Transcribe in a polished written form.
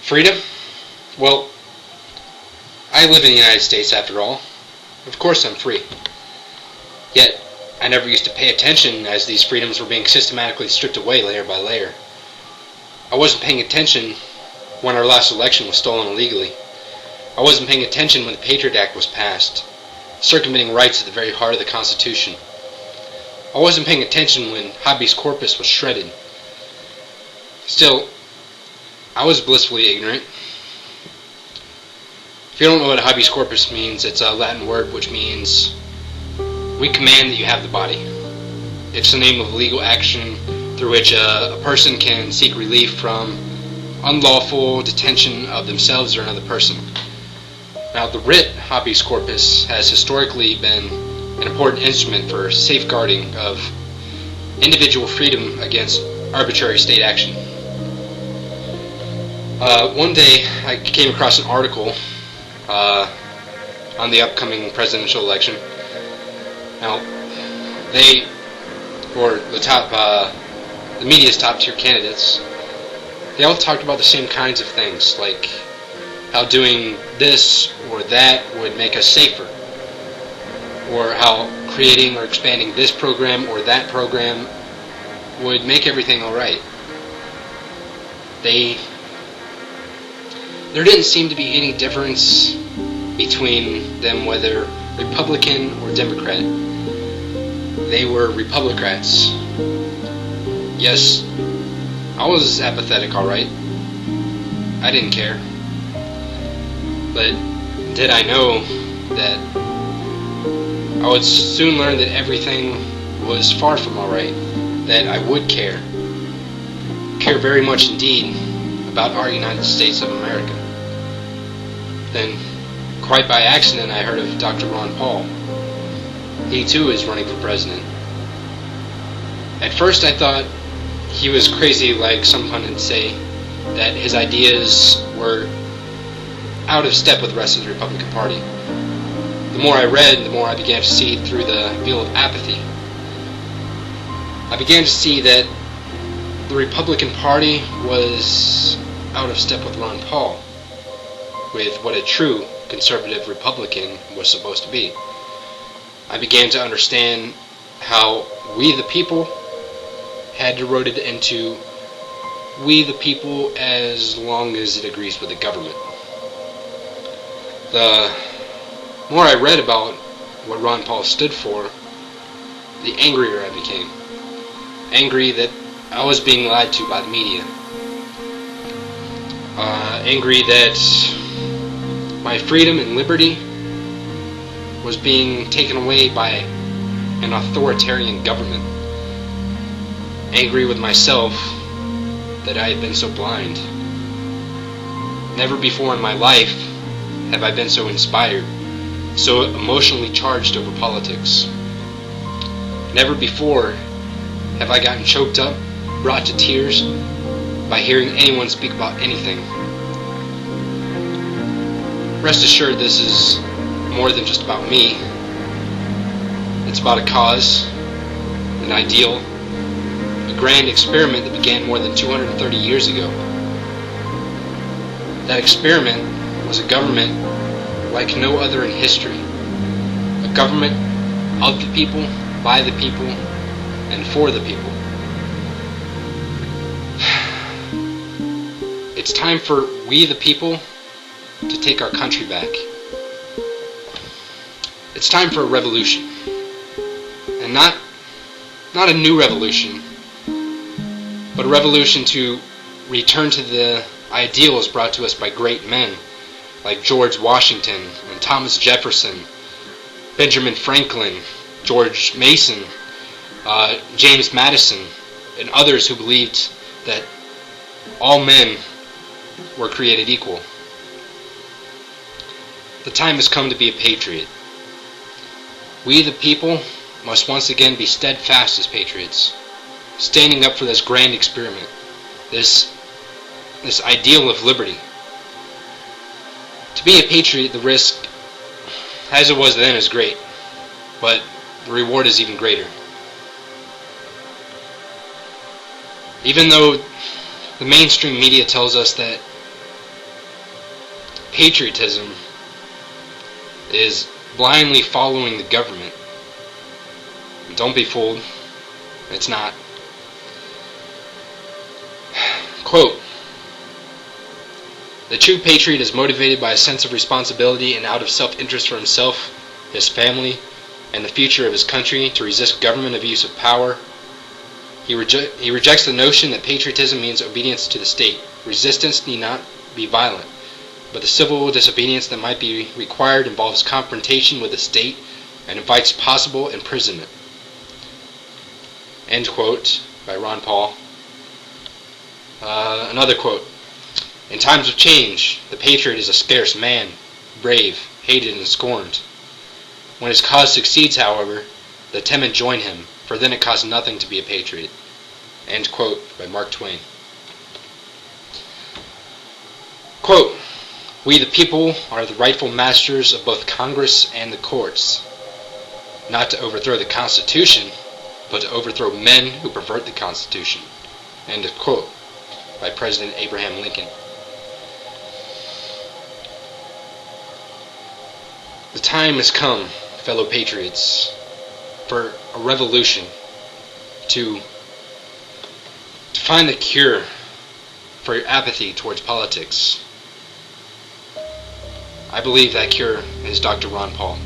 Freedom? Well, I live in the United States after all. Of course I'm free. Yet, I never used to pay attention as these freedoms were being systematically stripped away layer by layer. I wasn't paying attention when our last election was stolen illegally. I wasn't paying attention when the Patriot Act was passed, circumventing rights at the very heart of the Constitution. I wasn't paying attention when habeas corpus was shredded. Still, I was blissfully ignorant. If you don't know what habeas corpus means, it's a Latin word which means we command that you have the body. It's the name of legal action through which a person can seek relief from unlawful detention of themselves or another person. Now, the writ habeas corpus has historically been an important instrument for safeguarding of individual freedom against arbitrary state action. One day, I came across an article on the upcoming presidential election. Now, the media's top tier candidates, they all talked about the same kinds of things, like how doing this or that would make us safer, or how creating or expanding this program or that program would make everything alright. There didn't seem to be any difference between them whether Republican or Democrat. They were Republicrats. Yes, I was apathetic, alright. I didn't care. But did I know that I would soon learn that everything was far from alright, that I would care very much indeed about our United States of America. Then, quite by accident, I heard of Dr. Ron Paul. He too is running for president. At first I thought he was crazy, like some pundits say, that his ideas were out of step with the rest of the Republican Party. The more I read, the more I began to see through the veil of apathy. I began to see that the Republican Party was out of step with Ron Paul, with what a true conservative Republican was supposed to be. I began to understand how we the people had eroded into we the people as long as it agrees with the government. The more I read about what Ron Paul stood for, the angrier I became. Angry that I was being lied to by the media. Angry that my freedom and liberty was being taken away by an authoritarian government. Angry with myself that I had been so blind. Never before in my life have I been so inspired, so emotionally charged over politics. Never before have I gotten choked up, brought to tears, by hearing anyone speak about anything. Rest assured, this is more than just about me. It's about a cause, an ideal, a grand experiment that began more than 230 years ago. That experiment was a government like no other in history. A government of the people, by the people, and for the people. It's time for we the people to take our country back. It's time for a revolution. And not a new revolution, but a revolution to return to the ideals brought to us by great men like George Washington and Thomas Jefferson, Benjamin Franklin, George Mason, James Madison, and others who believed that all men were created equal. The time has come to be a patriot. We the people must once again be steadfast as patriots, standing up for this grand experiment, this ideal of liberty. To be a patriot, the risk, as it was then, is great, but the reward is even greater. Even though the mainstream media tells us that patriotism is blindly following the government, don't be fooled. It's not. Quote, "The true patriot is motivated by a sense of responsibility and out of self-interest for himself, his family, and the future of his country to resist government abuse of power. He rejects the notion that patriotism means obedience to the state. Resistance need not be violent, but the civil disobedience that might be required involves confrontation with the state and invites possible imprisonment." End quote, by Ron Paul. Another quote, "In times of change, the patriot is a scarce man, brave, hated, and scorned. When his cause succeeds, however, the timid join him, for then it costs nothing to be a patriot." End quote, by Mark Twain. Quote, "We the people are the rightful masters of both Congress and the courts, not to overthrow the Constitution, but to overthrow men who pervert the Constitution." End quote, by President Abraham Lincoln. The time has come, fellow patriots, for a revolution to find the cure for your apathy towards politics. I believe that cure is Dr. Ron Paul.